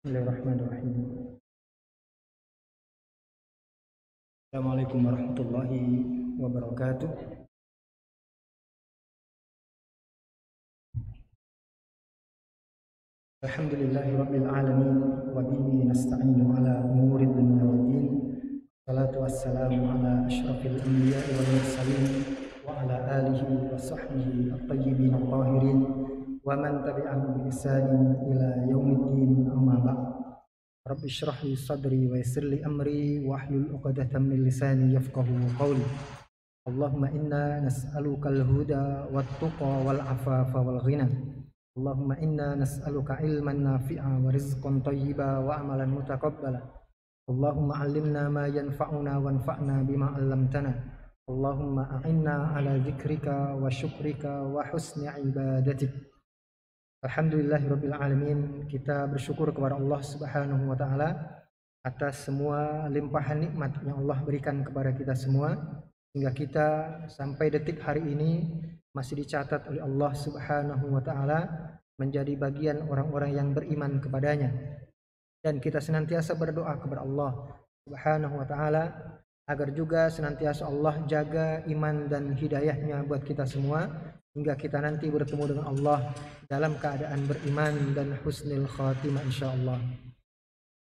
Bismillahirrahmanirrahim. Assalamualaikum warahmatullahi wabarakatuh. Alhamdulillahirabbil alamin wa bihi nasta'inu ala umuri dunya waddin. Salatu wassalamu ala asyrafil anbiya'i wal mursalin wa ala alihi wa sahbihi at-tayyibin at-tahirin wa man tabi'ahum bi ihsanin ila yaumiddin, amma ba'd. Rabbi shrah li sadri wa yassir li amri wa hlul 'uqdatam min lisani yafqahu qawli. Allahumma inna nas'aluka al-huda wat-tuqa wal 'afafa wal ghina. Allahumma inna nas'aluka ilman nafi'a wa rizqan thayyiba wa amalan mutaqabbala. Allahumma 'allimna ma yanfa'una wanfa'na bima 'allamtana. Allahumma a'inna 'ala dzikrika wa syukrika wa husni ibadatik. Alhamdulillahirabbil alamin. Kita bersyukur kepada Allah Subhanahu wa taala atas semua limpahan nikmat yang Allah berikan kepada kita semua, hingga kita sampai detik hari ini masih dicatat oleh Allah Subhanahu wa taala menjadi bagian orang-orang yang beriman kepadanya. Dan kita senantiasa berdoa kepada Allah Subhanahu wa taala agar juga senantiasa Allah jaga iman dan hidayahnya buat kita semua, hingga kita nanti bertemu dengan Allah dalam keadaan beriman dan husnul khatimah insyaallah.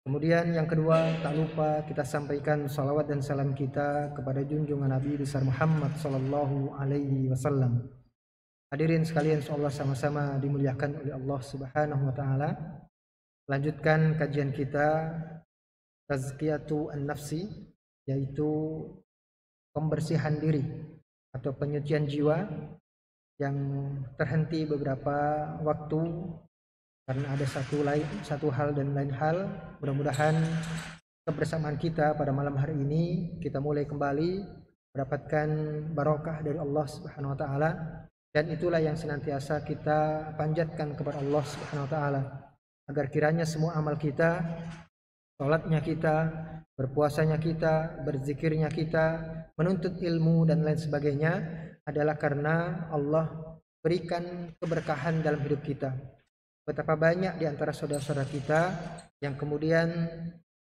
Kemudian yang kedua, tak lupa kita sampaikan salawat dan salam kita kepada junjungan Nabi besar Muhammad sallallahu alaihi wasallam. Hadirin sekalian, insyaallah sama-sama dimuliakan oleh Allah Subhanahu wa taala. Lanjutkan kajian kita tazkiyatu an-nafsi, yaitu pembersihan diri atau penyucian jiwa, yang terhenti beberapa waktu karena ada satu hal dan lain hal. Mudah-mudahan kebersamaan kita pada malam hari ini kita mulai kembali mendapatkan barokah dari Allah Subhanahu wa taala, dan itulah yang senantiasa kita panjatkan kepada Allah Subhanahu wa taala, agar kiranya semua amal kita, salatnya kita, berpuasanya kita, berzikirnya kita, menuntut ilmu dan lain sebagainya adalah karena Allah berikan keberkahan dalam hidup kita. Betapa banyak di antara saudara-saudara kita yang kemudian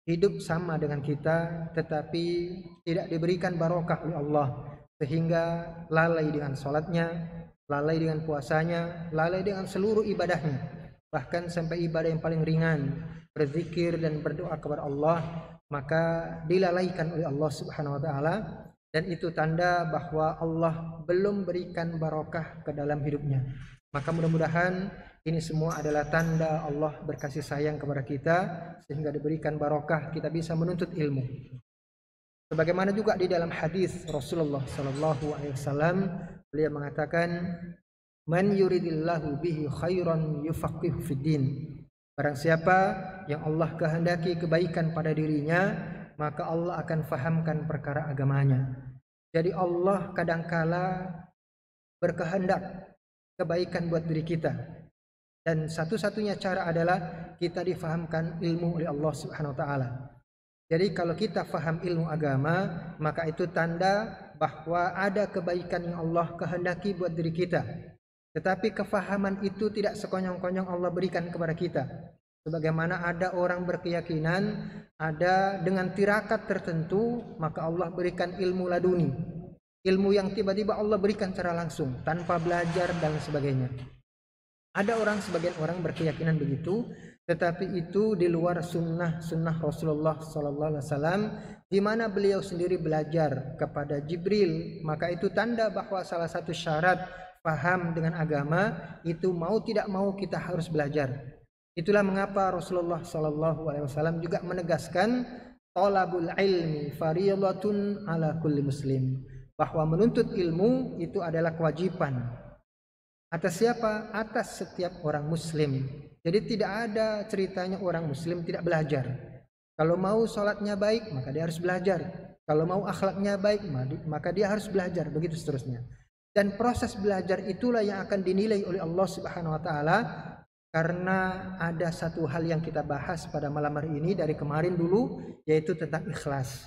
hidup sama dengan kita tetapi tidak diberikan barokah oleh Allah, sehingga lalai dengan salatnya, lalai dengan puasanya, lalai dengan seluruh ibadahnya, bahkan sampai ibadah yang paling ringan, berzikir dan berdoa kepada Allah, maka dilalaikan oleh Allah Subhanahu wa taala. Dan itu tanda bahwa Allah belum berikan barokah ke dalam hidupnya. Maka mudah-mudahan ini semua adalah tanda Allah berkasih sayang kepada kita, sehingga diberikan barokah, kita bisa menuntut ilmu. Sebagaimana juga di dalam hadis Rasulullah sallallahu alaihi wasallam, beliau mengatakan, "Man yuridillahu bihi khairan yufaqihu fid din." Barang siapa yang Allah kehendaki kebaikan pada dirinya, maka Allah akan fahamkan perkara agamanya. Jadi Allah kadangkala berkehendak kebaikan buat diri kita, dan satu-satunya cara adalah kita difahamkan ilmu oleh Allah Subhanahu wa taala. Jadi kalau kita faham ilmu agama, maka itu tanda bahwa ada kebaikan yang Allah kehendaki buat diri kita. Tetapi kefahaman itu tidak sekonyong-konyong Allah berikan kepada kita. Sebagaimana ada orang berkeyakinan ada dengan tirakat tertentu, maka Allah berikan ilmu laduni, ilmu yang tiba-tiba Allah berikan secara langsung tanpa belajar dan sebagainya. Ada sebagian orang berkeyakinan begitu, tetapi itu di luar sunnah Rasulullah sallallahu alaihi wasallam, di mana beliau sendiri belajar kepada Jibril. Maka itu tanda bahwa salah satu syarat paham dengan agama itu mau tidak mau kita harus belajar. Itulah mengapa Rasulullah sallallahu alaihi wasallam juga menegaskan talabul ilmi fardhatun ala kulli muslim, bahwa menuntut ilmu itu adalah kewajiban. Atas siapa? Atas setiap orang muslim. Jadi tidak ada ceritanya orang muslim tidak belajar. Kalau mau salatnya baik, maka dia harus belajar. Kalau mau akhlaknya baik, maka dia harus belajar, begitu seterusnya. Dan proses belajar itulah yang akan dinilai oleh Allah Subhanahu wa taala. Karena ada satu hal yang kita bahas pada malam hari ini dari kemarin dulu, yaitu tentang ikhlas.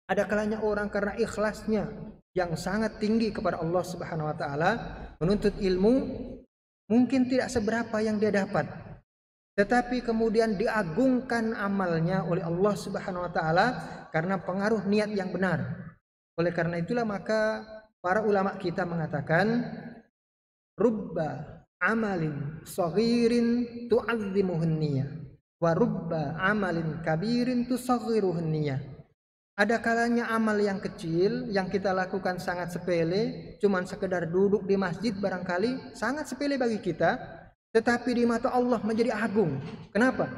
Ada kalanya orang karena ikhlasnya yang sangat tinggi kepada Allah Subhanahu wa taala, menuntut ilmu mungkin tidak seberapa yang dia dapat. tetapi kemudian diagungkan amalnya oleh Allah Subhanahu wa taala karena pengaruh niat yang benar. Oleh karena itulah maka para ulama kita mengatakan rubba amalin saghirin tu'azzimuhun niyah wa rubba amalin kabirin tusaghiruhun niyah. Ada kalanya amal yang kecil yang kita lakukan sangat sepele, cuman sekedar duduk di masjid barangkali sangat sepele bagi kita, tetapi di mata Allah menjadi agung. Kenapa?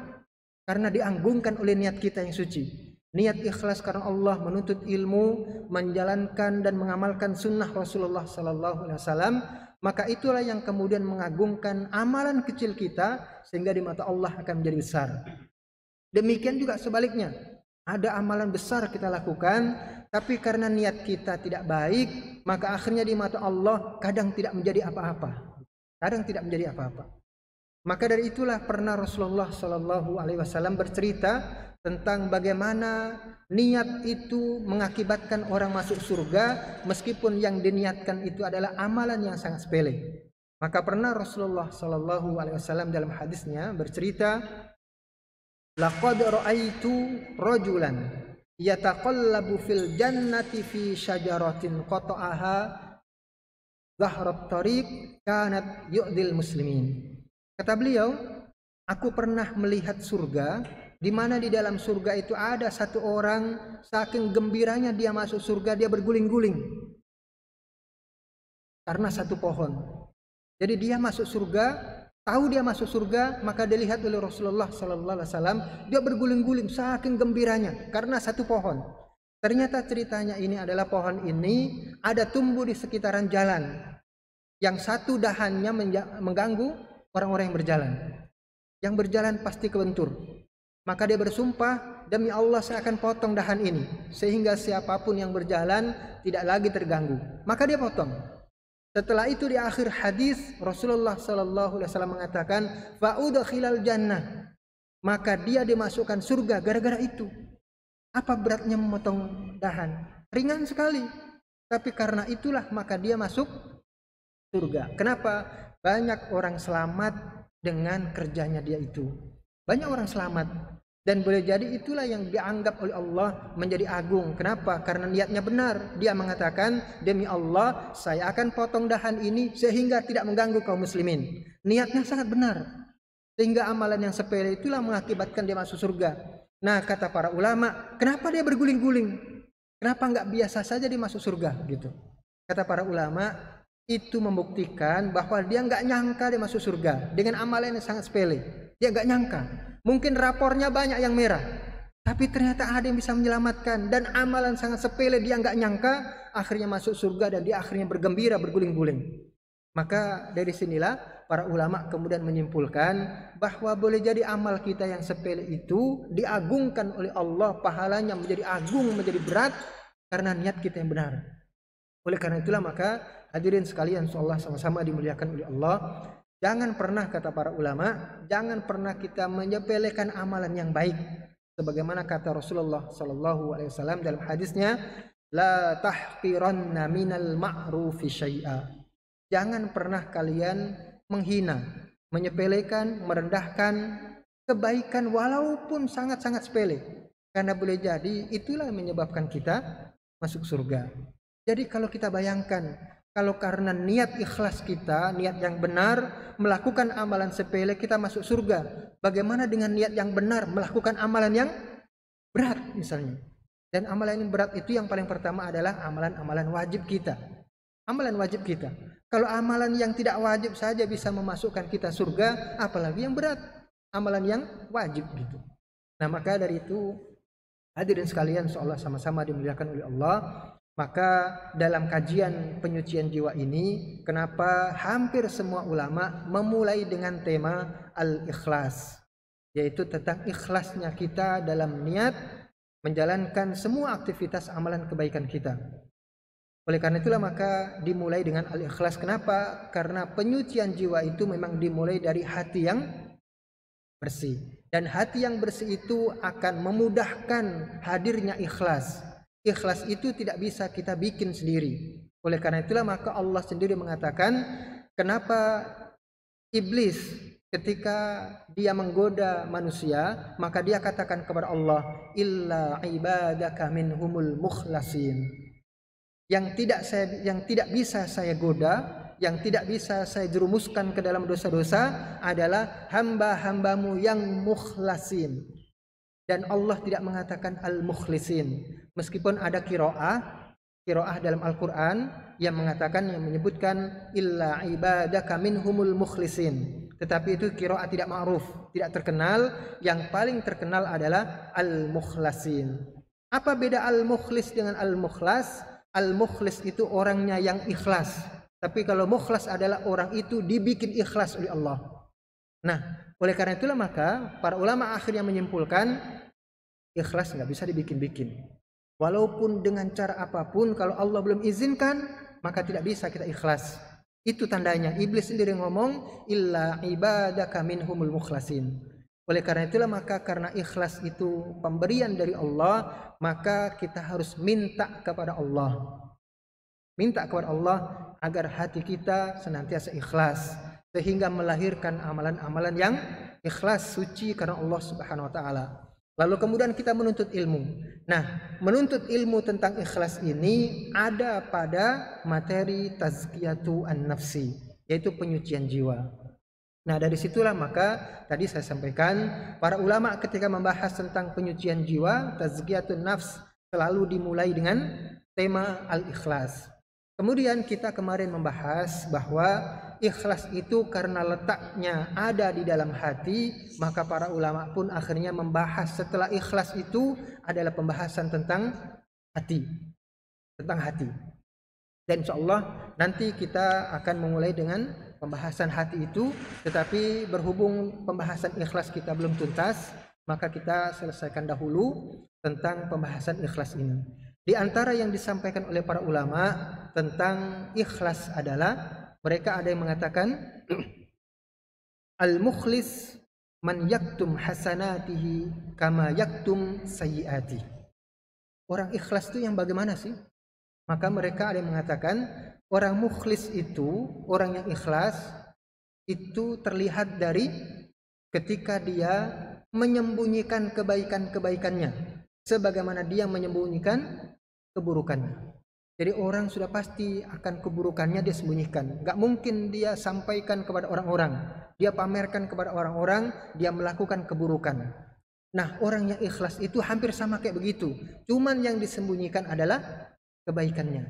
Karena diagungkan oleh niat kita yang suci. Niat ikhlas karena Allah, menuntut ilmu, menjalankan dan mengamalkan sunnah Rasulullah sallallahu alaihi wasallam, maka itulah yang kemudian mengagungkan amalan kecil kita sehingga di mata Allah akan menjadi besar. Demikian juga sebaliknya, ada amalan besar kita lakukan, tapi karena niat kita tidak baik, maka akhirnya di mata Allah kadang tidak menjadi apa-apa. Kadang tidak menjadi apa-apa. Maka dari itulah pernah Rasulullah sallallahu alaihi wasallam bercerita tentang bagaimana niat itu mengakibatkan orang masuk surga meskipun yang diniatkan itu adalah amalan yang sangat sepele. Maka pernah Rasulullah sallallahu alaihi wasallam dalam hadisnya bercerita, laqad ra'aitu rajulan yataqallabu fil jannati fi syajaratin qata'aha dhahrat tariq kanat yu'dil muslimin. Kata beliau, aku pernah melihat surga di mana di dalam surga itu ada satu orang, saking gembiranya dia masuk surga, dia berguling-guling karena satu pohon. Jadi dia masuk surga, tahu dia masuk surga, maka dilihat oleh Rasulullah sallallahu alaihi wasallam, dia berguling-guling saking gembiranya karena satu pohon. Ternyata ceritanya ini adalah pohon ini ada tumbuh di sekitaran jalan, yang satu dahannya mengganggu orang-orang yang berjalan. Yang berjalan pasti kebentur. Maka dia bersumpah, demi Allah saya akan potong dahan ini sehingga siapapun yang berjalan tidak lagi terganggu. Maka dia potong. Setelah itu di akhir hadis Rasulullah sallallahu alaihi wasallam mengatakan, fa'udkhilal jannah. Maka dia dimasukkan surga gara-gara itu. Apa beratnya memotong dahan? Ringan sekali. Tapi karena itulah maka dia masuk surga. Kenapa? Banyak orang selamat dengan kerjanya dia itu. Banyak orang selamat, dan boleh jadi itulah yang dianggap oleh Allah menjadi agung. Kenapa? Karena niatnya benar. Dia mengatakan, demi Allah saya akan potong dahan ini sehingga tidak mengganggu kaum muslimin. Niatnya sangat benar, sehingga amalan yang sepele itulah mengakibatkan dia masuk surga. Nah, kata para ulama, kenapa dia berguling-guling? Kenapa nggak biasa saja dia masuk surga gitu? Kata para ulama, itu membuktikan bahwa dia nggak nyangka dia masuk surga dengan amalan yang sangat sepele. Dia nggak nyangka. Mungkin rapornya banyak yang merah, tapi ternyata ada yang bisa menyelamatkan, dan amalan sangat sepele dia nggak nyangka, akhirnya masuk surga dan dia akhirnya bergembira berguling-guling. Maka dari sinilah para ulama kemudian menyimpulkan bahwa boleh jadi amal kita yang sepele itu diagungkan oleh Allah, pahalanya menjadi agung, menjadi berat karena niat kita yang benar. Oleh karena itulah maka hadirin sekalian, insyaallah sama-sama dimuliakan oleh Allah, jangan pernah, kata para ulama, jangan pernah kita menyepelekan amalan yang baik. Sebagaimana kata Rasulullah sallallahu alaihi wasallam dalam hadisnya, la tahqiranna minal ma'rufi syai'a. Jangan pernah kalian menghina, menyepelekan, merendahkan kebaikan walaupun sangat-sangat sepele. Karena boleh jadi itulah yang menyebabkan kita masuk surga. Jadi kalau kita bayangkan, kalau karena niat ikhlas kita, niat yang benar, melakukan amalan sepele kita masuk surga. Bagaimana dengan niat yang benar, melakukan amalan yang berat misalnya. Dan amalan yang berat itu yang paling pertama adalah amalan-amalan wajib kita. Amalan wajib kita. Kalau amalan yang tidak wajib saja bisa memasukkan kita surga, apalagi yang berat, amalan yang wajib gitu. Nah, maka dari itu hadirin sekalian, insyaallah sama-sama dimuliakan oleh Allah. Maka dalam kajian penyucian jiwa ini, kenapa hampir semua ulama memulai dengan tema al-ikhlas, yaitu tentang ikhlasnya kita dalam niat menjalankan semua aktivitas amalan kebaikan kita. Oleh karena itulah maka dimulai dengan al-ikhlas. Kenapa? Karena penyucian jiwa itu memang dimulai dari hati yang bersih, dan hati yang bersih itu akan memudahkan hadirnya ikhlas. Ikhlas itu tidak bisa kita bikin sendiri. Oleh karena itulah maka Allah sendiri mengatakan, kenapa iblis ketika dia menggoda manusia, maka dia katakan kepada Allah, illa ibadaka minhumul mukhlasin. Yang tidak bisa saya goda, yang tidak bisa saya jerumuskan ke dalam dosa-dosa adalah hamba-hambamu yang mukhlasin. Dan Allah tidak mengatakan al-mukhlisin. Meskipun ada qiraah dalam Al-Quran yang menyebutkan illa ibadaka minhumul mukhlisin. Tetapi itu qiraah tidak ma'ruf, tidak terkenal. Yang paling terkenal adalah al-mukhlasin. Apa beda al-mukhlis dengan al-mukhlas? Al-mukhlis itu orangnya yang ikhlas. Tapi kalau mukhlas adalah orang itu dibikin ikhlas oleh Allah. Nah, oleh karena itulah maka para ulama akhirnya menyimpulkan ikhlas nggak bisa dibikin-bikin. Walaupun dengan cara apapun, kalau Allah belum izinkan, maka tidak bisa kita ikhlas. Itu tandanya. Iblis sendiri ngomong, illa ibadaka minhumul mukhlasin. Oleh karena itulah maka karena ikhlas itu pemberian dari Allah, maka kita harus minta kepada Allah. Minta kepada Allah agar hati kita senantiasa ikhlas, sehingga melahirkan amalan-amalan yang ikhlas, suci karena Allah Subhanahu wa taala. Lalu kemudian kita menuntut ilmu. Nah, menuntut ilmu tentang ikhlas ini ada pada materi tazkiyatu an-nafsi, yaitu penyucian jiwa. Nah, dari situlah maka tadi saya sampaikan para ulama ketika membahas tentang penyucian jiwa, tazkiyatun nafs, selalu dimulai dengan tema al-ikhlas. Kemudian kita kemarin membahas bahwa ikhlas itu karena letaknya ada di dalam hati, maka para ulama pun akhirnya membahas setelah ikhlas itu adalah pembahasan tentang hati. Tentang hati. Dan insya Allah nanti kita akan memulai dengan pembahasan hati itu, tetapi berhubung pembahasan ikhlas kita belum tuntas, maka kita selesaikan dahulu tentang pembahasan ikhlas ini. Di antara yang disampaikan oleh para ulama tentang ikhlas adalah mereka ada yang mengatakan al-mukhlis man yaktum hasanatihi kama yaktum sayyiati. Orang ikhlas itu yang bagaimana sih? Maka mereka ada yang mengatakan orang mukhlis itu, orang yang ikhlas itu terlihat dari ketika dia menyembunyikan kebaikan-kebaikannya, sebagaimana dia menyembunyikan keburukannya. Jadi orang sudah pasti akan keburukannya dia sembunyikan. Gak mungkin dia sampaikan kepada orang-orang. Dia pamerkan kepada orang-orang, dia melakukan keburukan. Nah, orang yang ikhlas itu hampir sama kayak begitu. Cuman yang disembunyikan adalah kebaikannya.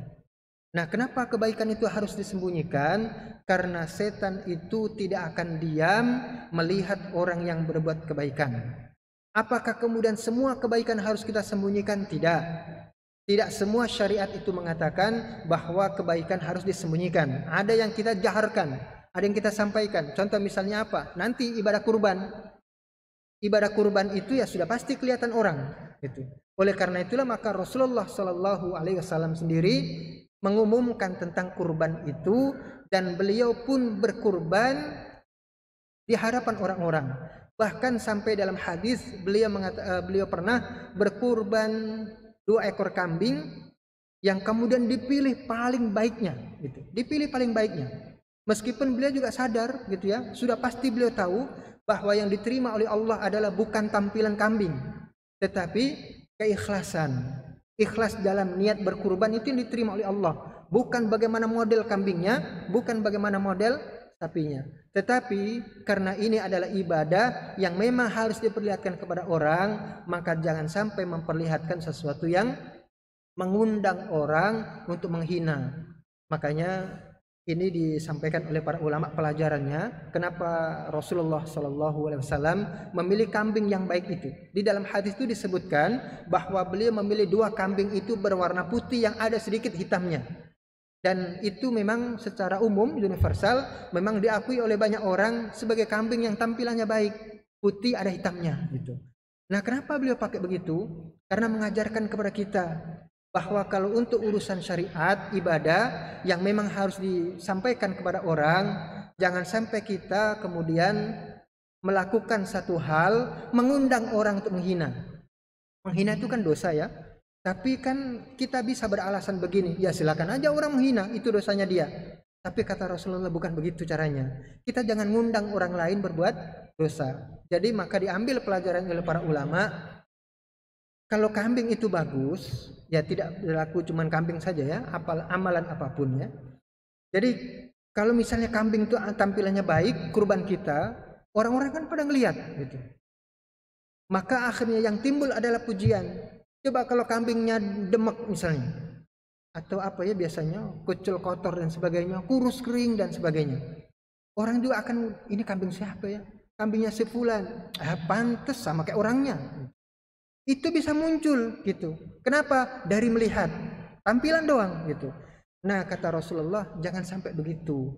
Nah, kenapa kebaikan itu harus disembunyikan? Karena setan itu tidak akan diam melihat orang yang berbuat kebaikan. Apakah kemudian semua kebaikan harus kita sembunyikan? Tidak. Tidak semua syariat itu mengatakan bahwa kebaikan harus disembunyikan. Ada yang kita jaharkan, ada yang kita sampaikan. Contoh misalnya apa? Nanti ibadah kurban. Ibadah kurban itu ya sudah pasti kelihatan orang. Gitu. Oleh karena itulah maka Rasulullah Shallallahu Alaihi Wasallam sendiri mengumumkan tentang kurban itu, dan beliau pun berkurban di hadapan orang-orang. Bahkan sampai dalam hadis beliau pernah berkurban 2 ekor kambing yang kemudian dipilih paling baiknya, gitu. Dipilih paling baiknya. Meskipun beliau juga sadar, gitu ya, sudah pasti beliau tahu bahwa yang diterima oleh Allah adalah bukan tampilan kambing, tetapi keikhlasan. Ikhlas dalam niat berkurban itu yang diterima oleh Allah, bukan bagaimana model kambingnya, bukan bagaimana model sapinya. Tetapi karena ini adalah ibadah yang memang harus diperlihatkan kepada orang, maka jangan sampai memperlihatkan sesuatu yang mengundang orang untuk menghina. Makanya ini disampaikan oleh para ulama pelajarannya, kenapa Rasulullah SAW memilih kambing yang baik itu. Di dalam hadis itu disebutkan bahwa beliau memilih 2 kambing itu berwarna putih yang ada sedikit hitamnya. Dan itu memang secara umum, universal, memang diakui oleh banyak orang sebagai kambing yang tampilannya baik. Putih ada hitamnya gitu. Nah, kenapa beliau pakai begitu? Karena mengajarkan kepada kita bahwa kalau untuk urusan syariat, ibadah yang memang harus disampaikan kepada orang, jangan sampai kita kemudian melakukan satu hal mengundang orang untuk menghina. Menghina itu kan dosa ya. Tapi kan kita bisa beralasan begini, ya silakan aja orang menghina, itu dosanya dia. Tapi kata Rasulullah bukan begitu caranya. Kita jangan ngundang orang lain berbuat dosa. Jadi maka diambil pelajaran oleh para ulama, kalau kambing itu bagus, ya tidak berlaku cuman kambing saja ya, amalan apapun ya. Jadi kalau misalnya kambing itu tampilannya baik, kurban kita, orang-orang kan pada ngelihat gitu. Maka akhirnya yang timbul adalah pujian. Coba kalau kambingnya demek misalnya, atau apa ya biasanya, kucul kotor dan sebagainya, kurus kering dan sebagainya. Orang juga akan, ini kambing siapa ya? Kambingnya si fulan. Pantes sama kayak orangnya. Itu bisa muncul gitu. Kenapa? Dari melihat tampilan doang gitu. Nah, kata Rasulullah, jangan sampai begitu.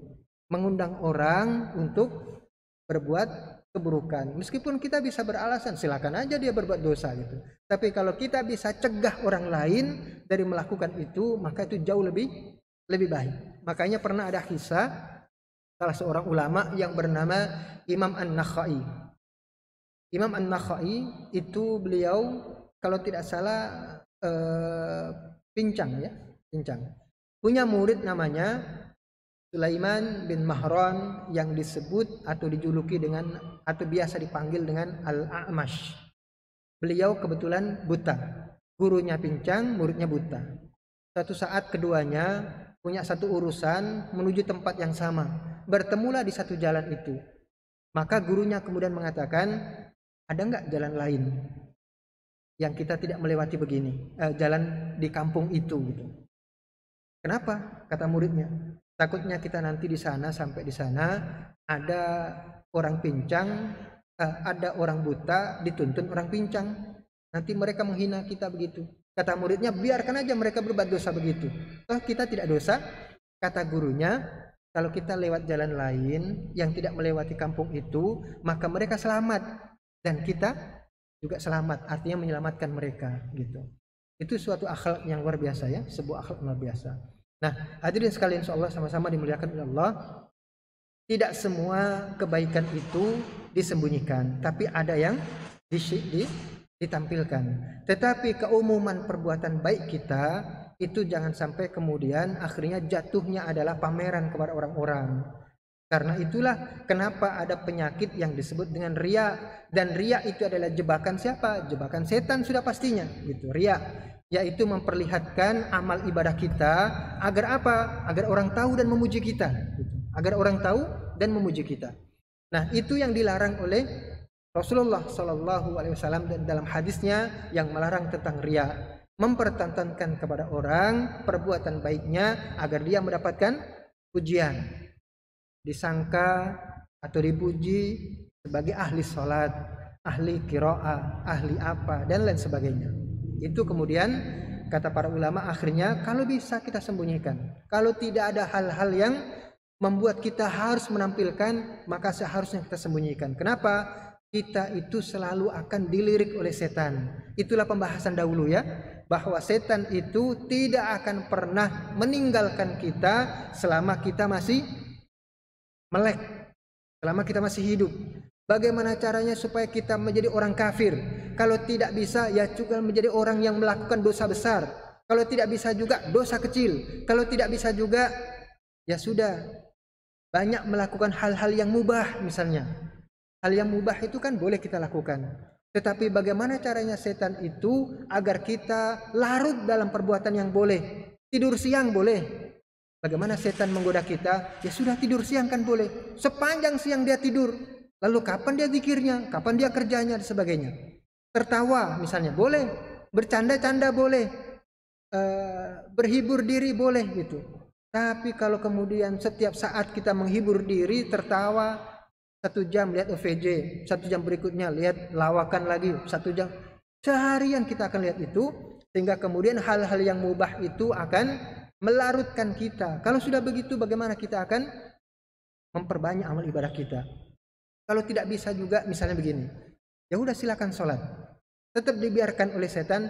Mengundang orang untuk berbuat keburukan. Meskipun kita bisa beralasan, silakan aja dia berbuat dosa gitu. Tapi kalau kita bisa cegah orang lain dari melakukan itu, maka itu jauh lebih baik. Makanya pernah ada kisah salah seorang ulama yang bernama Imam An-Nakhai. Imam An-Nakhai itu beliau kalau tidak salah pincang. Punya murid namanya Sulaiman bin Mahran yang disebut atau dijuluki dengan atau biasa dipanggil dengan Al-A'mash. Beliau kebetulan buta. Gurunya pincang, muridnya buta. Suatu saat keduanya punya satu urusan menuju tempat yang sama. Bertemulah di satu jalan itu. Maka gurunya kemudian mengatakan, ada enggak jalan lain yang kita tidak melewati begini, jalan di kampung itu gitu. Kenapa? Kata muridnya. Takutnya kita nanti di sana, sampai di sana ada orang pincang, ada orang buta dituntun orang pincang. Nanti mereka menghina kita begitu. Kata muridnya, biarkan aja mereka berbuat dosa begitu. Toh kita tidak dosa. Kata gurunya, kalau kita lewat jalan lain yang tidak melewati kampung itu, maka mereka selamat dan kita juga selamat. Artinya menyelamatkan mereka gitu. Itu suatu akhlak yang luar biasa ya, sebuah akhlak luar biasa. Nah, hadirin sekalian insyaallah sama-sama dimuliakan oleh Allah. Tidak semua kebaikan itu disembunyikan, tapi ada yang ditampilkan. Tetapi keumuman perbuatan baik kita itu jangan sampai kemudian akhirnya jatuhnya adalah pameran kepada orang-orang. Karena itulah kenapa ada penyakit yang disebut dengan riya, dan riya itu adalah jebakan siapa? Jebakan setan sudah pastinya gitu. Riya yaitu memperlihatkan amal ibadah kita agar apa? Agar orang tahu dan memuji kita gitu. Agar orang tahu dan memuji kita. Nah, itu yang dilarang oleh Rasulullah SAW dan dalam hadisnya yang melarang tentang riya, mempertontonkan kepada orang perbuatan baiknya agar dia mendapatkan pujian, disangka atau dipuji sebagai ahli sholat, ahli qiraah, ahli apa dan lain sebagainya. Itu kemudian kata para ulama akhirnya kalau bisa kita sembunyikan. Kalau tidak ada hal-hal yang membuat kita harus menampilkan, maka seharusnya kita sembunyikan. Kenapa? Kita itu selalu akan dilirik oleh setan. Itulah pembahasan dahulu ya, bahwa setan itu tidak akan pernah meninggalkan kita selama kita masih melek, selama kita masih hidup. Bagaimana caranya supaya kita menjadi orang kafir? Kalau tidak bisa, ya juga menjadi orang yang melakukan dosa besar. Kalau tidak bisa juga dosa kecil. Kalau tidak bisa juga, ya sudah banyak melakukan hal-hal yang mubah misalnya. Hal yang mubah itu kan boleh kita lakukan. Tetapi bagaimana caranya setan itu agar kita larut dalam perbuatan yang boleh? Tidur siang boleh. Bagaimana setan menggoda kita? Ya sudah tidur siang kan boleh. Sepanjang siang dia tidur. Lalu kapan dia zikirnya? Kapan dia kerjanya dan sebagainya? Tertawa misalnya boleh. Bercanda-canda boleh. Berhibur diri boleh gitu. Tapi kalau kemudian setiap saat kita menghibur diri, tertawa 1 jam lihat OVJ, 1 jam berikutnya lihat lawakan lagi 1 jam. Seharian kita akan lihat itu, sehingga kemudian hal-hal yang mubah itu akan melarutkan kita. Kalau sudah begitu, bagaimana kita akan memperbanyak amal ibadah kita? Kalau tidak bisa juga, misalnya begini, ya udah silakan sholat, tetap dibiarkan oleh setan.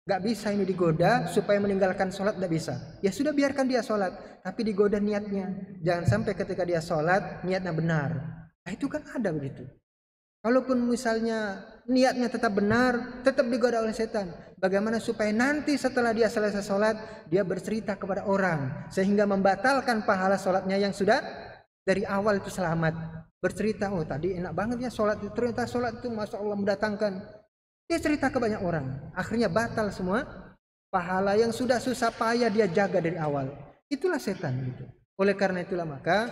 Gak bisa ini digoda supaya meninggalkan sholat, gak bisa. Ya sudah biarkan dia sholat, tapi digoda niatnya. Jangan sampai ketika dia sholat niatnya benar. Nah itu kan ada begitu. Kalaupun misalnya niatnya tetap benar, tetap digoda oleh setan. Bagaimana supaya nanti setelah dia selesai sholat, dia bercerita kepada orang, sehingga membatalkan pahala sholatnya yang sudah dari awal itu selamat. Bercerita, oh tadi enak banget ya sholat itu, ternyata sholat itu Masya Allah mendatangkan. Dia cerita ke banyak orang, akhirnya batal semua pahala yang sudah susah payah dia jaga dari awal. Itulah setan gitu. Oleh karena itulah maka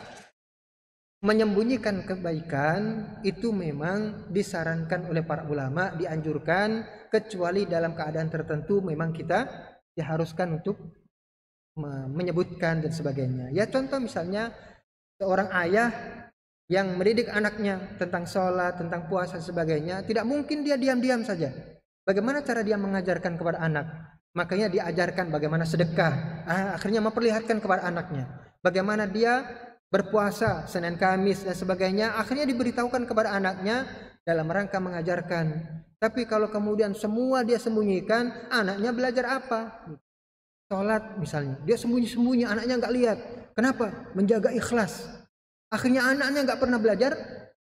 menyembunyikan kebaikan itu memang disarankan oleh para ulama, dianjurkan, kecuali dalam keadaan tertentu memang kita diharuskan untuk menyebutkan dan sebagainya. Ya contoh misalnya seorang ayah yang mendidik anaknya tentang sholat, tentang puasa dan sebagainya, tidak mungkin dia diam-diam saja. Bagaimana cara dia mengajarkan kepada anak? Makanya diajarkan bagaimana sedekah, akhirnya memperlihatkan kepada anaknya. Bagaimana dia berpuasa Senin Kamis dan sebagainya, akhirnya diberitahukan kepada anaknya dalam rangka mengajarkan. Tapi kalau kemudian semua dia sembunyikan, anaknya belajar apa? Sholat misalnya, dia sembunyi-sembunyi, anaknya nggak lihat. Kenapa? Menjaga ikhlas. Akhirnya anaknya nggak pernah belajar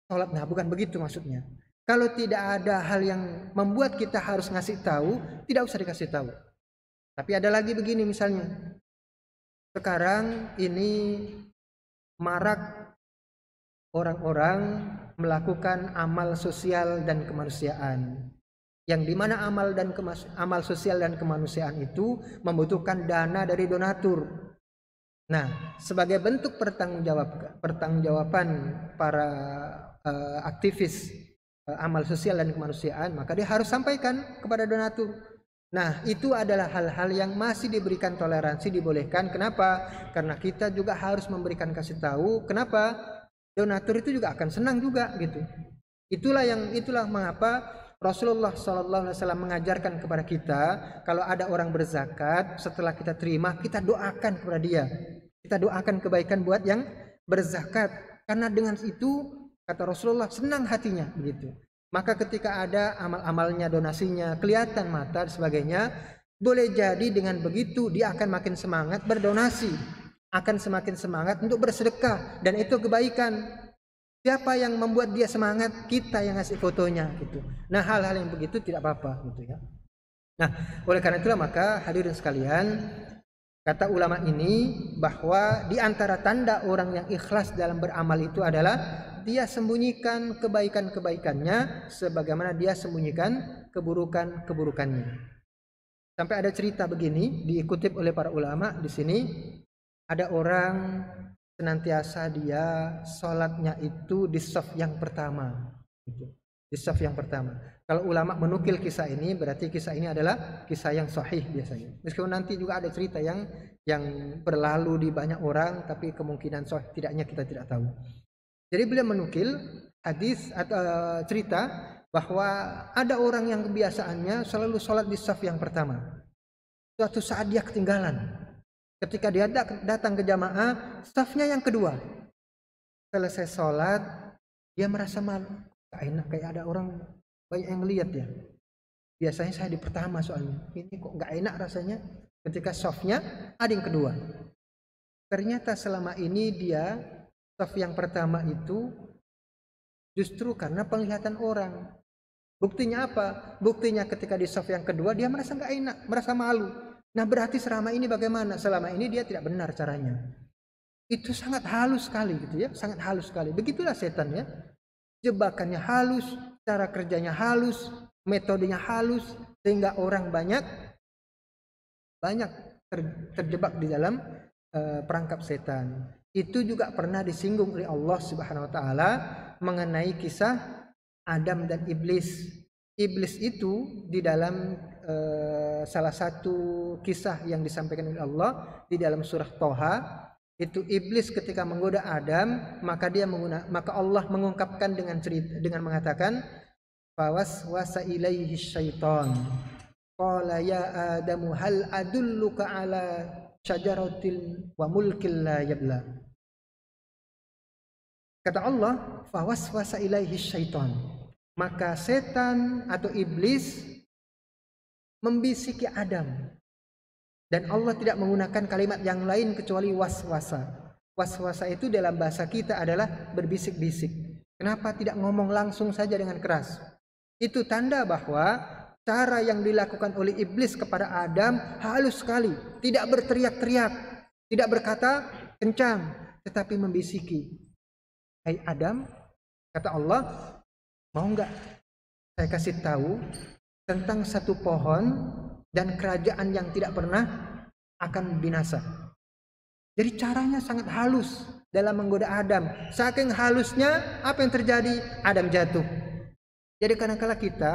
sholat. Nah, bukan begitu maksudnya. Kalau tidak ada hal yang membuat kita harus ngasih tahu, tidak usah dikasih tahu. Tapi ada lagi begini misalnya, sekarang ini marak orang-orang melakukan amal sosial dan kemanusiaan, yang dimana amal sosial dan kemanusiaan itu membutuhkan dana dari donatur. Nah, sebagai bentuk pertanggungjawaban para aktivis amal sosial dan kemanusiaan, maka dia harus sampaikan kepada donatur. Nah, itu adalah hal-hal yang masih diberikan toleransi, dibolehkan. Kenapa? Karena kita juga harus memberikan kasih tahu. Kenapa? Donatur itu juga akan senang juga gitu. Itulah mengapa Rasulullah SAW mengajarkan kepada kita, kalau ada orang berzakat, setelah kita terima, kita doakan kepada dia. Kita doakan kebaikan buat yang berzakat. Karena dengan itu, kata Rasulullah, senang hatinya begitu. Maka ketika ada amal-amalnya, donasinya, kelihatan mata dan sebagainya, boleh jadi dengan begitu dia akan makin semangat berdonasi, akan semakin semangat untuk bersedekah, dan itu kebaikan. Siapa yang membuat dia semangat? Kita yang ngasih fotonya gitu. Nah, hal-hal yang begitu tidak apa-apa gitu ya. Nah, oleh karena itulah maka hadirin sekalian, kata ulama ini bahwa di antara tanda orang yang ikhlas dalam beramal itu adalah dia sembunyikan kebaikan-kebaikannya sebagaimana dia sembunyikan keburukan-keburukannya. Sampai ada cerita begini dikutip oleh para ulama di sini, ada orang senantiasa dia sholatnya itu di shaf yang pertama, di shaf yang pertama. Kalau ulama menukil kisah ini, berarti kisah ini adalah kisah yang sahih biasanya. Meskipun nanti juga ada cerita yang berlalu di banyak orang, tapi kemungkinan sahih tidaknya kita tidak tahu. Jadi beliau menukil hadis atau cerita bahwa ada orang yang kebiasaannya selalu sholat di shaf yang pertama. Suatu saat dia ketinggalan. Ketika dia datang ke jamaah, shafnya yang kedua. Selesai sholat, dia merasa malu. Gak enak, kayak ada orang banyak yang lihat ya. Biasanya saya di pertama soalnya. Ini kok gak enak rasanya ketika shafnya ada yang kedua. Ternyata selama ini dia shaf yang pertama itu justru karena penglihatan orang. Buktinya apa? Buktinya ketika di shaf yang kedua dia merasa gak enak, merasa malu. Nah, berarti selama ini bagaimana? Selama ini dia tidak benar caranya. Itu sangat halus sekali gitu ya, sangat halus sekali. Begitulah setan ya. Jebakannya halus, cara kerjanya halus, metodenya halus, sehingga orang banyak terjebak di dalam perangkap setan. Itu juga pernah disinggung oleh Allah Subhanahu wa taala mengenai kisah Adam dan Iblis. Iblis itu di dalam salah satu kisah yang disampaikan oleh Allah di dalam surah Toha, itu iblis ketika menggoda Adam, maka Allah mengungkapkan dengan mengatakan fawaswasa ilaihi syaitan qala ya adamu hal adulluka ala syajaratil wa mulkil la yabla. Kata Allah fawaswasa ilaihi syaitan, maka setan atau iblis membisiki Adam. Dan Allah tidak menggunakan kalimat yang lain kecuali waswasa. Waswasa itu dalam bahasa kita adalah berbisik-bisik. Kenapa tidak ngomong langsung saja dengan keras? Itu tanda bahwa cara yang dilakukan oleh iblis kepada Adam halus sekali, tidak berteriak-teriak, tidak berkata kencang, tetapi membisiki. Hai Adam, kata Allah, mau enggak saya kasih tahu tentang satu pohon dan kerajaan yang tidak pernah akan binasa. Jadi caranya sangat halus dalam menggoda Adam. Saking halusnya, apa yang terjadi? Adam jatuh. Jadi kadang-kala kita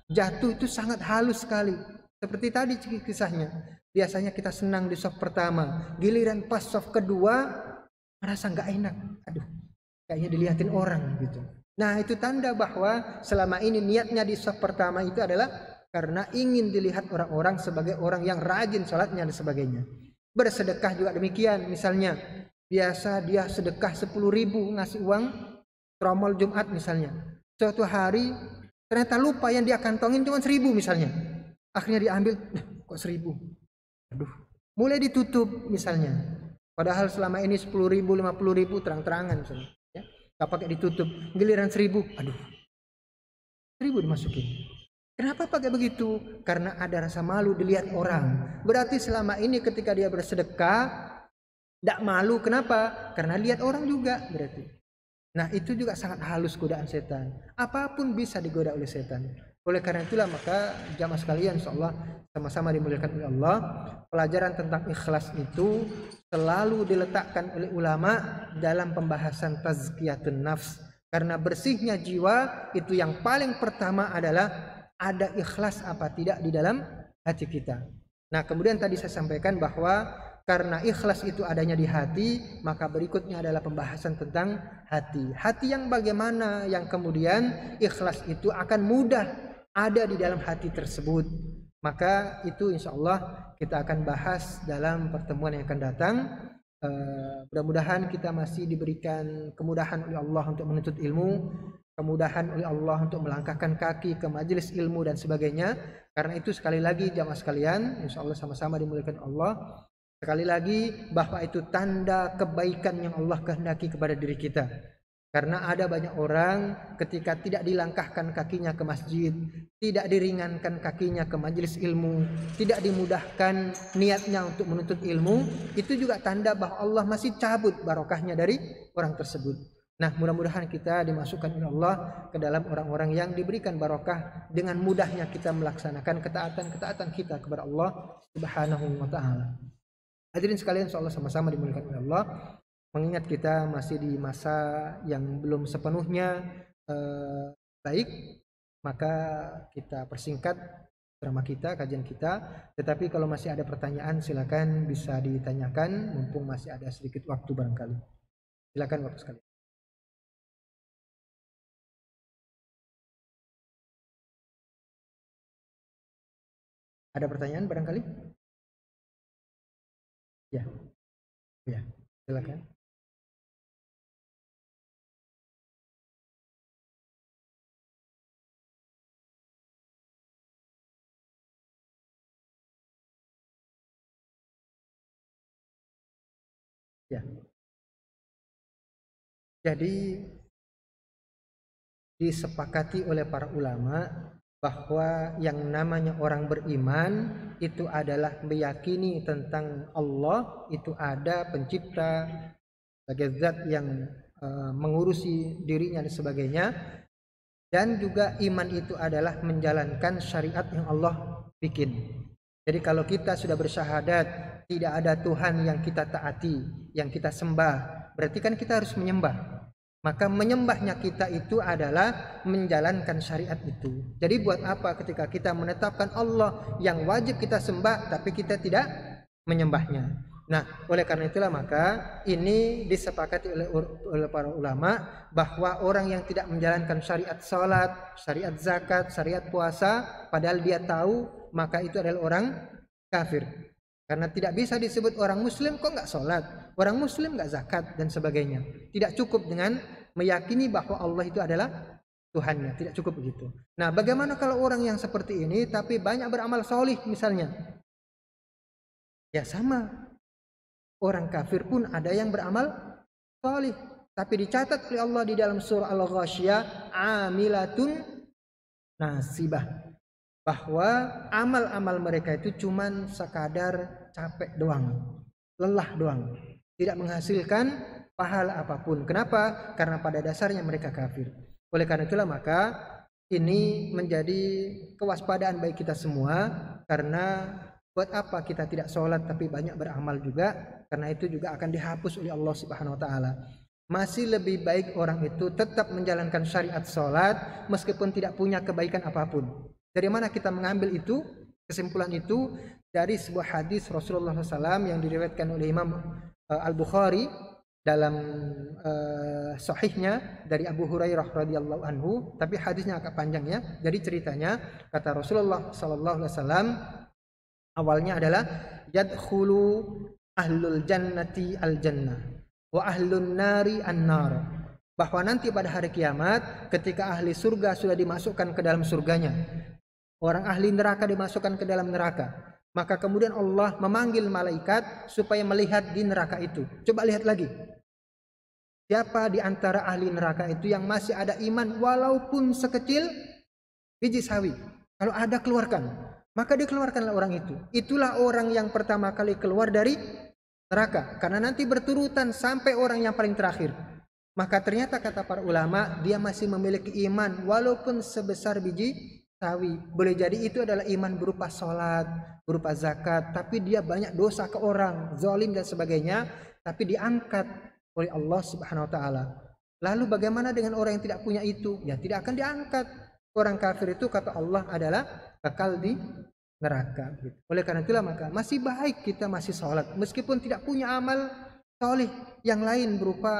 jatuh itu sangat halus sekali. Seperti tadi kisahnya. Biasanya kita senang di soft pertama, giliran pas soft kedua merasa nggak enak. Aduh, kayaknya dilihatin orang gitu. Nah, itu tanda bahwa selama ini niatnya di soft pertama itu adalah karena ingin dilihat orang-orang sebagai orang yang rajin sholatnya dan sebagainya. Bersedekah juga demikian. Misalnya biasa dia sedekah 10.000 ngasih uang tromol Jumat misalnya. Suatu hari ternyata lupa yang dia kantongin cuma 1.000 misalnya. Akhirnya diambil, kok 1.000? Aduh, mulai ditutup misalnya. Padahal selama ini 10.000, 50.000 terang-terangan misalnya. Ya, gak pakai ditutup. Giliran 1.000, aduh, 1.000 dimasukin. Kenapa pakai begitu? Karena ada rasa malu dilihat orang. Berarti selama ini ketika dia bersedekah, tidak malu. Kenapa? Karena lihat orang juga berarti. Nah, itu juga sangat halus godaan setan. Apapun bisa digoda oleh setan. Oleh karena itulah maka jamaah sekalian, insyaallah sama-sama dimuliakan oleh Allah, pelajaran tentang ikhlas itu selalu diletakkan oleh ulama dalam pembahasan tazkiyatun nafs. Karena bersihnya jiwa itu yang paling pertama adalah ada ikhlas apa tidak di dalam hati kita. Nah, kemudian tadi saya sampaikan bahwa karena ikhlas itu adanya di hati, maka berikutnya adalah pembahasan tentang hati. Hati yang bagaimana yang kemudian ikhlas itu akan mudah ada di dalam hati tersebut. Maka itu insya Allah kita akan bahas dalam pertemuan yang akan datang. Mudah-mudahan kita masih diberikan kemudahan oleh Allah untuk menuntut ilmu, kemudahan oleh Allah untuk melangkahkan kaki ke majelis ilmu dan sebagainya. Karena itu sekali lagi jamaah sekalian, insya Allah sama-sama dimuliakan Allah. Sekali lagi bahwa itu tanda kebaikan yang Allah kehendaki kepada diri kita. Karena ada banyak orang ketika tidak dilangkahkan kakinya ke masjid, tidak diringankan kakinya ke majelis ilmu, tidak dimudahkan niatnya untuk menuntut ilmu, itu juga tanda bahwa Allah masih cabut barokahnya dari orang tersebut. Nah, mudah-mudahan kita dimasukkan oleh Allah ke dalam orang-orang yang diberikan barokah dengan mudahnya kita melaksanakan ketaatan-ketaatan kita kepada Allah Subhanahu wa taala. Hadirin sekalian, insyaallah sama-sama dimuliakan oleh Allah. Mengingat kita masih di masa yang belum sepenuhnya baik, maka kita persingkat drama kita, kajian kita. Tetapi kalau masih ada pertanyaan silakan bisa ditanyakan, mumpung masih ada sedikit waktu barangkali. Silakan waktu sekali. Ada pertanyaan barangkali? Ya, ya, silakan. Ya. Jadi disepakati oleh para ulama bahwa yang namanya orang beriman itu adalah meyakini tentang Allah itu ada pencipta sebagai zat yang mengurusi dirinya dan sebagainya, dan juga iman itu adalah menjalankan syariat yang Allah bikin. Jadi kalau kita sudah bersyahadat tidak ada Tuhan yang kita taati, yang kita sembah, berarti kan kita harus menyembah. Maka menyembahnya kita itu adalah menjalankan syariat itu. Jadi buat apa ketika kita menetapkan Allah yang wajib kita sembah tapi kita tidak menyembahnya. Nah, oleh karena itulah maka ini disepakati oleh para ulama bahwa orang yang tidak menjalankan syariat salat, syariat zakat, syariat puasa padahal dia tahu, maka itu adalah orang kafir. Karena tidak bisa disebut orang muslim kok nggak sholat, orang muslim nggak zakat dan sebagainya. Tidak cukup dengan meyakini bahwa Allah itu adalah Tuhannya, tidak cukup begitu. Nah, bagaimana kalau orang yang seperti ini tapi banyak beramal solih misalnya? Ya sama, orang kafir pun ada yang beramal solih. Tapi dicatat oleh Allah di dalam surah Al-Ghasyiyah, amilatun nasibah, bahwa amal-amal mereka itu cuman sekadar capek doang, lelah doang, tidak menghasilkan pahala apapun. Kenapa? Karena pada dasarnya mereka kafir. Oleh karena itulah maka ini menjadi kewaspadaan bagi kita semua, karena buat apa kita tidak sholat tapi banyak beramal juga, karena itu juga akan dihapus oleh Allah Subhanahu wa taala. Masih lebih baik orang itu tetap menjalankan syariat sholat meskipun tidak punya kebaikan apapun. Dari mana kita mengambil itu? Kesimpulan itu dari sebuah hadis Rasulullah SAW yang diriwayatkan oleh Imam Al-Bukhari dalam sahihnya dari Abu Hurairah radhiyallahu anhu, tapi hadisnya agak panjang ya. Jadi ceritanya kata Rasulullah SAW awalnya adalah yadkhulu ahlul jannati al jannah wa ahlun nari an-nar, bahwa nanti pada hari kiamat ketika ahli surga sudah dimasukkan ke dalam surganya, orang ahli neraka dimasukkan ke dalam neraka, maka kemudian Allah memanggil malaikat supaya melihat di neraka itu. Coba lihat lagi, siapa di antara ahli neraka itu yang masih ada iman walaupun sekecil biji sawi. Kalau ada, keluarkan. Maka dikeluarkanlah orang itu. Itulah orang yang pertama kali keluar dari neraka, karena nanti berturutan sampai orang yang paling terakhir. Maka ternyata kata para ulama, dia masih memiliki iman walaupun sebesar biji sawi. Boleh jadi itu adalah iman berupa sholat, berupa zakat, tapi dia banyak dosa ke orang, zalim dan sebagainya, tapi diangkat oleh Allah Subhanahu wa taala. Lalu bagaimana dengan orang yang tidak punya itu? Ya tidak akan diangkat. Orang kafir itu kata Allah adalah kekal di neraka. Oleh karena itulah maka masih baik kita masih sholat meskipun tidak punya amal soleh yang lain berupa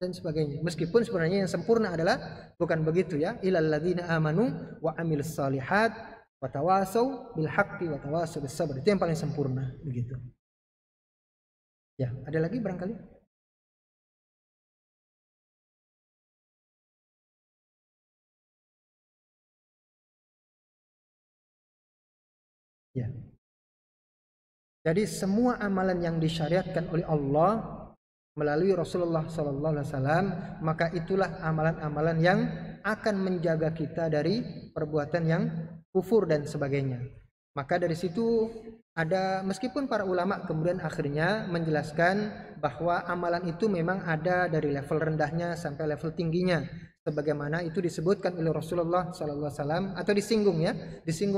dan sebagainya. Meskipun sebenarnya yang sempurna adalah bukan begitu ya. Ilal ladzina amanu wa amilus shalihat wa tawasau bil haqqi wa tawasau bis sabr. Itu yang paling sempurna begitu. Ya, ada lagi barangkali? Ya. Jadi semua amalan yang disyariatkan oleh Allah melalui Rasulullah SAW, maka itulah amalan-amalan yang akan menjaga kita dari perbuatan yang kufur dan sebagainya. Maka dari situ ada, meskipun para ulama kemudian akhirnya menjelaskan bahwa amalan itu memang ada dari level rendahnya sampai level tingginya, sebagaimana itu disebutkan oleh Rasulullah SAW, atau disinggung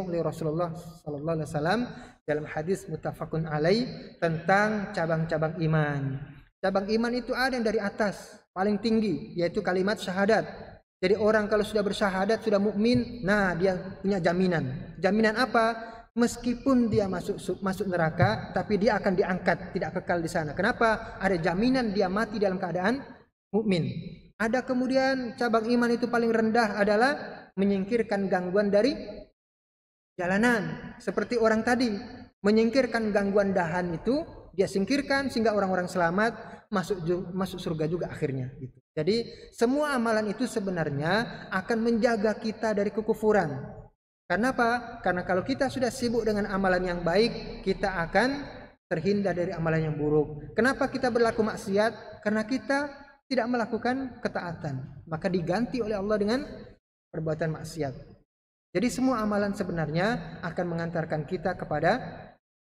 oleh Rasulullah SAW dalam hadis muttafaqun alaih tentang cabang-cabang iman. Cabang iman itu ada yang dari atas paling tinggi, yaitu kalimat syahadat. Jadi orang kalau sudah bersyahadat, sudah mukmin, nah dia punya jaminan. Jaminan apa? Meskipun dia masuk neraka, tapi dia akan diangkat, tidak kekal di sana. Kenapa? Ada jaminan dia mati dalam keadaan mukmin. Ada kemudian cabang iman itu paling rendah adalah menyingkirkan gangguan dari jalanan. Seperti orang tadi, menyingkirkan gangguan dahan itu dia singkirkan sehingga orang-orang selamat masuk surga juga akhirnya. Gitu. Jadi semua amalan itu sebenarnya akan menjaga kita dari kekufuran. Karena apa? Karena kalau kita sudah sibuk dengan amalan yang baik, kita akan terhindar dari amalan yang buruk. Kenapa kita berlaku maksiat? Karena kita tidak melakukan ketaatan, maka diganti oleh Allah dengan perbuatan maksiat. Jadi semua amalan sebenarnya akan mengantarkan kita kepada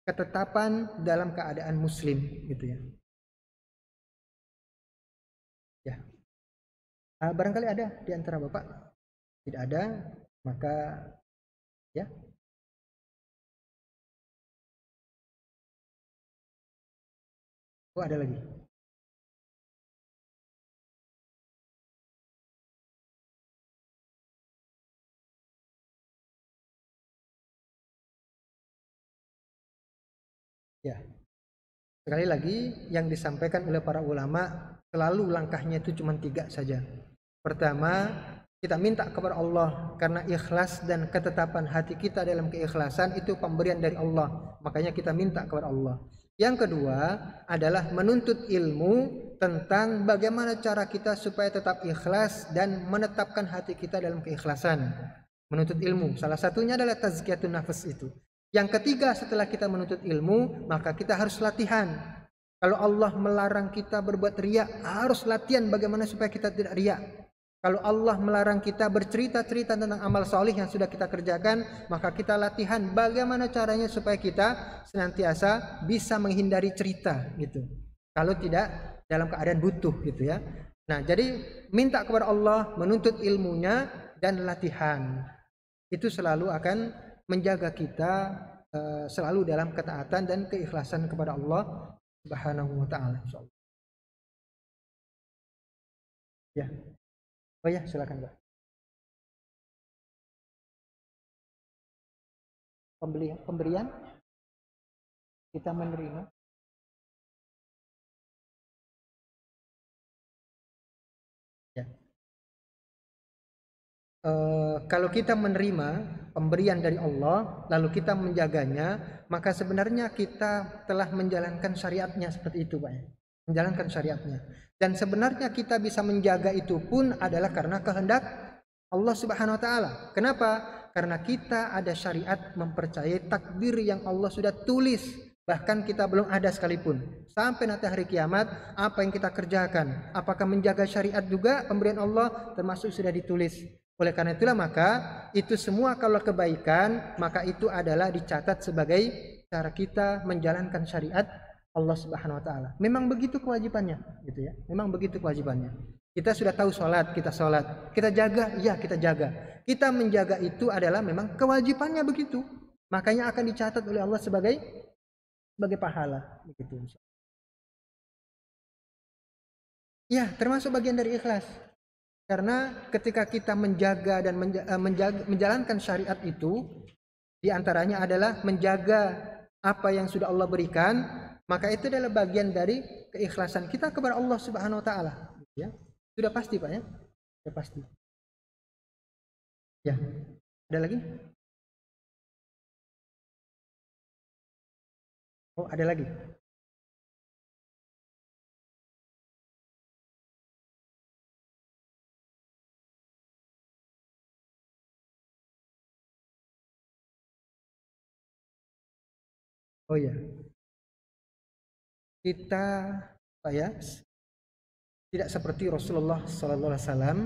ketetapan dalam keadaan muslim, gitu ya. Ya, barangkali ada di antara Bapak. Tidak ada, maka ya. Oh, ada lagi. Ya. Sekali lagi yang disampaikan oleh para ulama selalu langkahnya itu cuma 3 saja. Pertama, kita minta kepada Allah karena ikhlas dan ketetapan hati kita dalam keikhlasan itu pemberian dari Allah. Makanya kita minta kepada Allah. Yang kedua adalah menuntut ilmu tentang bagaimana cara kita supaya tetap ikhlas dan menetapkan hati kita dalam keikhlasan. Menuntut ilmu. Salah satunya adalah tazkiyatun nafs itu. Yang ketiga setelah kita menuntut ilmu, maka kita harus latihan. Kalau Allah melarang kita berbuat riya, harus latihan bagaimana supaya kita tidak riya. Kalau Allah melarang kita bercerita-cerita tentang amal soleh yang sudah kita kerjakan, maka kita latihan bagaimana caranya supaya kita senantiasa bisa menghindari cerita gitu. Kalau tidak dalam keadaan butuh gitu ya. Nah, jadi minta kepada Allah, menuntut ilmunya dan latihan. Itu selalu akan menjaga kita selalu dalam ketaatan dan keikhlasan kepada Allah Subhanahu wa taala. Ya. Oh ya, silakan, Pak. Pemberian kita menerima. Ya. Kalau kita menerima pemberian dari Allah lalu kita menjaganya, maka sebenarnya kita telah menjalankan syariatnya seperti itu, Pak. Menjalankan syariatnya. Dan sebenarnya kita bisa menjaga itu pun adalah karena kehendak Allah Subhanahu wa taala. Kenapa? Karena kita ada syariat mempercayai takdir yang Allah sudah tulis. Bahkan kita belum ada sekalipun. Sampai nanti hari kiamat, apa yang kita kerjakan? Apakah menjaga syariat juga pemberian Allah termasuk sudah ditulis. Oleh karena itulah maka itu semua kalau kebaikan, maka itu adalah dicatat sebagai cara kita menjalankan syariat Allah Subhanahu wa taala. Memang begitu kewajibannya, gitu ya. Memang begitu kewajibannya. Kita sudah tahu sholat, kita sholat. Kita jaga, ya kita jaga. Kita menjaga itu adalah memang kewajibannya begitu. Makanya akan dicatat oleh Allah sebagai pahala, begitu. Ya, termasuk bagian dari ikhlas. Karena ketika kita menjaga dan menjalankan syariat itu, diantaranya adalah menjaga apa yang sudah Allah berikan, maka itu adalah bagian dari keikhlasan kita kepada Allah Subhanahu wa taala, ya. Sudah pasti, Pak, ya. Sudah pasti. Ya. Ada lagi? Oh, ada lagi. Oh ya. Kita, Pak, ya, tidak seperti Rasulullah sallallahu alaihi wasallam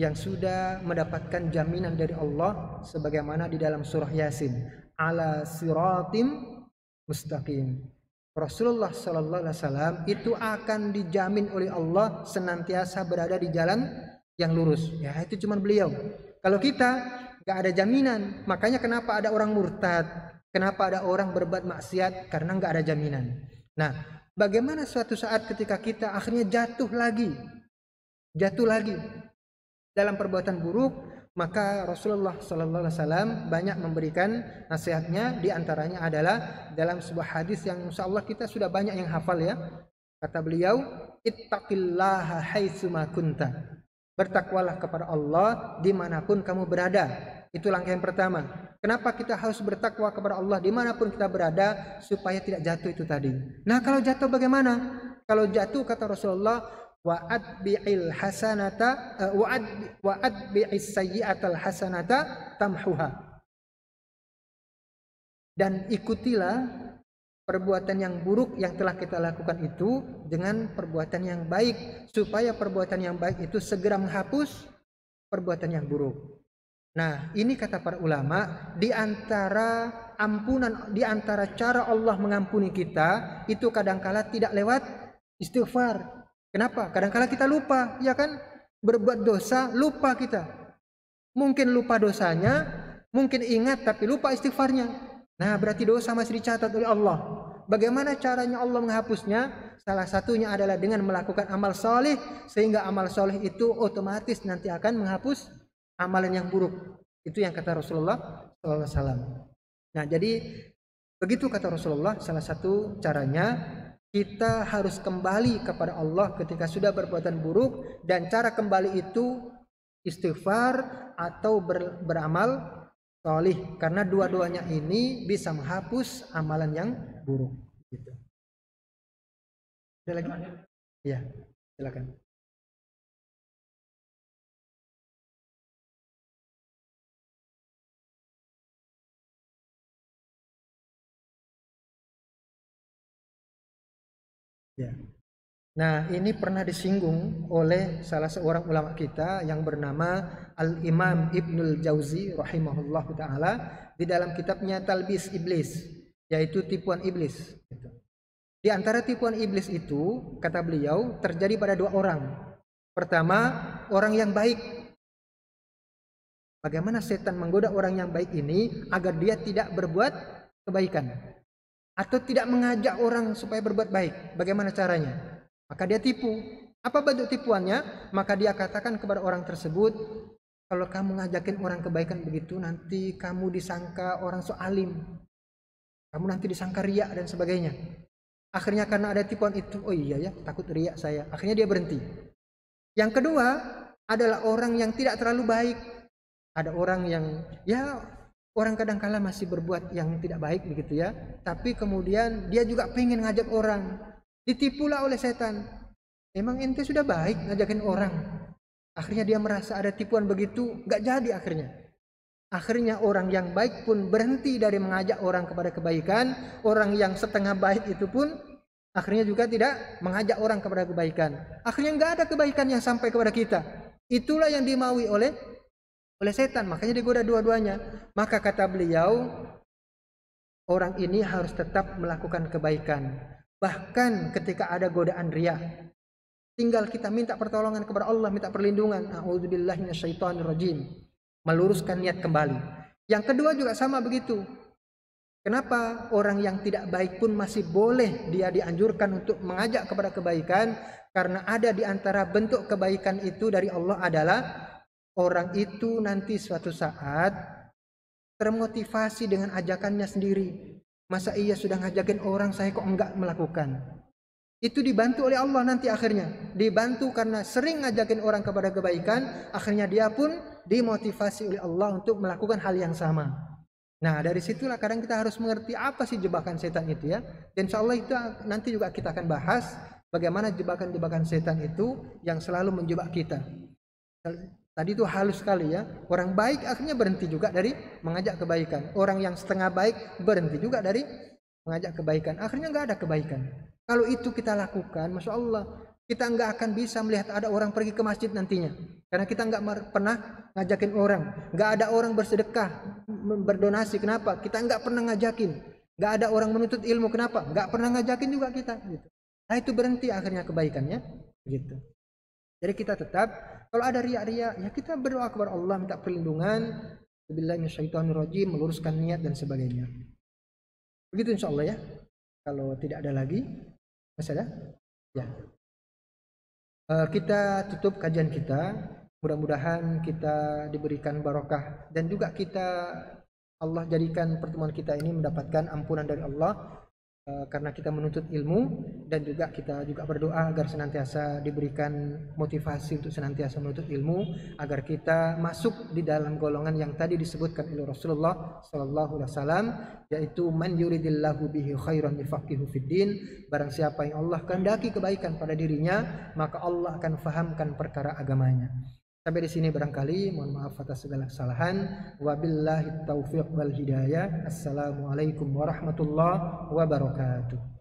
yang sudah mendapatkan jaminan dari Allah sebagaimana di dalam surah Yasin, ala siratim mustaqim. Rasulullah sallallahu alaihi wasallam itu akan dijamin oleh Allah senantiasa berada di jalan yang lurus. Ya, itu cuma beliau. Kalau kita nggak ada jaminan, makanya kenapa ada orang murtad, kenapa ada orang berbuat maksiat, karena nggak ada jaminan. Nah, bagaimana suatu saat ketika kita akhirnya jatuh lagi dalam perbuatan buruk, maka Rasulullah sallallahu alaihi wasallam banyak memberikan nasihatnya, di antaranya adalah dalam sebuah hadis yang insyaallah kita sudah banyak yang hafal ya. Kata beliau, ittaqillaha haitsuma kunta. Bertakwalah kepada Allah dimanapun kamu berada. Itu langkah yang pertama. Kenapa kita harus bertakwa kepada Allah dimanapun kita berada? Supaya tidak jatuh itu tadi. Nah, kalau jatuh bagaimana? Kalau jatuh kata Rasulullah, wa'adbi'il hasanata wa'adbi'is sayyi'atal hasanata tamhuha. Dan ikutilah perbuatan yang buruk yang telah kita lakukan itu dengan perbuatan yang baik, supaya perbuatan yang baik itu segera menghapus perbuatan yang buruk. Nah, ini kata para ulama, di antara cara Allah mengampuni kita itu kadangkala tidak lewat istighfar. Kenapa? Kadangkala kita lupa, ya kan? Berbuat dosa, lupa kita. Mungkin lupa dosanya, mungkin ingat tapi lupa istighfarnya. Nah, berarti dosa masih dicatat oleh Allah. Bagaimana caranya Allah menghapusnya? Salah satunya adalah dengan melakukan amal soleh, sehingga amal soleh itu otomatis nanti akan menghapus amalan yang buruk. Itu yang kata Rasulullah SAW. Nah, jadi begitu kata Rasulullah, salah satu caranya kita harus kembali kepada Allah ketika sudah berbuatan buruk, dan cara kembali itu istighfar atau beramal solih, karena dua-duanya ini bisa menghapus amalan yang buruk. Gitu. Ada lagi? Ya, silakan. Ya. Nah, ini pernah disinggung oleh salah seorang ulama kita yang bernama Al-Imam Ibnul Jauzi rahimahullah ta'ala di dalam kitabnya Talbis Iblis, yaitu tipuan iblis. Di antara tipuan iblis itu, kata beliau, terjadi pada dua orang. Pertama, orang yang baik. Bagaimana setan menggoda orang yang baik ini agar dia tidak berbuat kebaikan atau tidak mengajak orang supaya berbuat baik. Bagaimana caranya? Maka dia tipu. Apa bentuk tipuannya? Maka dia katakan kepada orang tersebut, kalau kamu ngajakin orang kebaikan begitu, nanti kamu disangka orang so alim, kamu nanti disangka riak dan sebagainya. Akhirnya karena ada tipuan itu, oh iya ya, takut riak saya. Akhirnya dia berhenti. Yang kedua adalah orang yang tidak terlalu baik. Ada orang yang ya orang kadang-kala masih berbuat yang tidak baik begitu ya, tapi kemudian dia juga pengen ngajak orang. Ditipulah oleh setan. Emang ente sudah baik ngajakin orang. Akhirnya dia merasa ada tipuan begitu, gak jadi akhirnya. Akhirnya orang yang baik pun berhenti dari mengajak orang kepada kebaikan. Orang yang setengah baik itu pun akhirnya juga tidak mengajak orang kepada kebaikan. Akhirnya gak ada kebaikan yang sampai kepada kita. Itulah yang dimaui oleh setan. Makanya digoda dua-duanya. Maka kata beliau, orang ini harus tetap melakukan kebaikan. Bahkan ketika ada godaan riya, tinggal kita minta pertolongan kepada Allah, minta perlindungan. A'udzubillahi minasyaitonirrajim. Meluruskan niat kembali. Yang kedua juga sama begitu. Kenapa orang yang tidak baik pun masih boleh dia dianjurkan untuk mengajak kepada kebaikan? Karena ada di antara bentuk kebaikan itu dari Allah adalah orang itu nanti suatu saat termotivasi dengan ajakannya sendiri. Masa iya sudah ngajakin orang, saya kok enggak melakukan. Itu dibantu oleh Allah nanti akhirnya. Dibantu karena sering ngajakin orang kepada kebaikan, akhirnya dia pun dimotivasi oleh Allah untuk melakukan hal yang sama. Nah, dari situlah kadang kita harus mengerti apa sih jebakan setan itu ya. Dan insya Allah itu nanti juga kita akan bahas bagaimana jebakan-jebakan setan itu yang selalu menjebak kita. Tadi itu halus sekali ya. Orang baik akhirnya berhenti juga dari mengajak kebaikan. Orang yang setengah baik berhenti juga dari mengajak kebaikan. Akhirnya nggak ada kebaikan. Kalau itu kita lakukan, Masya Allah, kita nggak akan bisa melihat ada orang pergi ke masjid nantinya. Karena kita nggak pernah ngajakin orang. Nggak ada orang bersedekah, berdonasi. Kenapa? Kita nggak pernah ngajakin. Nggak ada orang menuntut ilmu. Kenapa? Nggak pernah ngajakin juga kita. Gitu. Nah itu berhenti akhirnya kebaikannya. Gitu. Jadi kita tetap, kalau ada riak-riak, ya kita berdoa kepada Allah, minta perlindungan, billahi minasyaitonirrajim, meluruskan niat dan sebagainya. Begitu insya Allah ya. Kalau tidak ada lagi, masih ada? Ya. Kita tutup kajian kita. Mudah-mudahan kita diberikan barokah dan juga Allah jadikan pertemuan kita ini mendapatkan ampunan dari Allah. Karena kita menuntut ilmu dan juga kita juga berdoa agar senantiasa diberikan motivasi untuk senantiasa menuntut ilmu agar kita masuk di dalam golongan yang tadi disebutkan oleh Rasulullah sallallahu alaihi wasallam, yaitu man yuridillahu bihi khairan yufaqihu fiddin. Barang siapa yang Allah kehendaki kebaikan pada dirinya, maka Allah akan fahamkan perkara agamanya. Sampai di sini barangkali, mohon maaf atas segala kesalahan. Wabillahi taufiq wal hidayah. Assalamualaikum warahmatullahi wabarakatuh.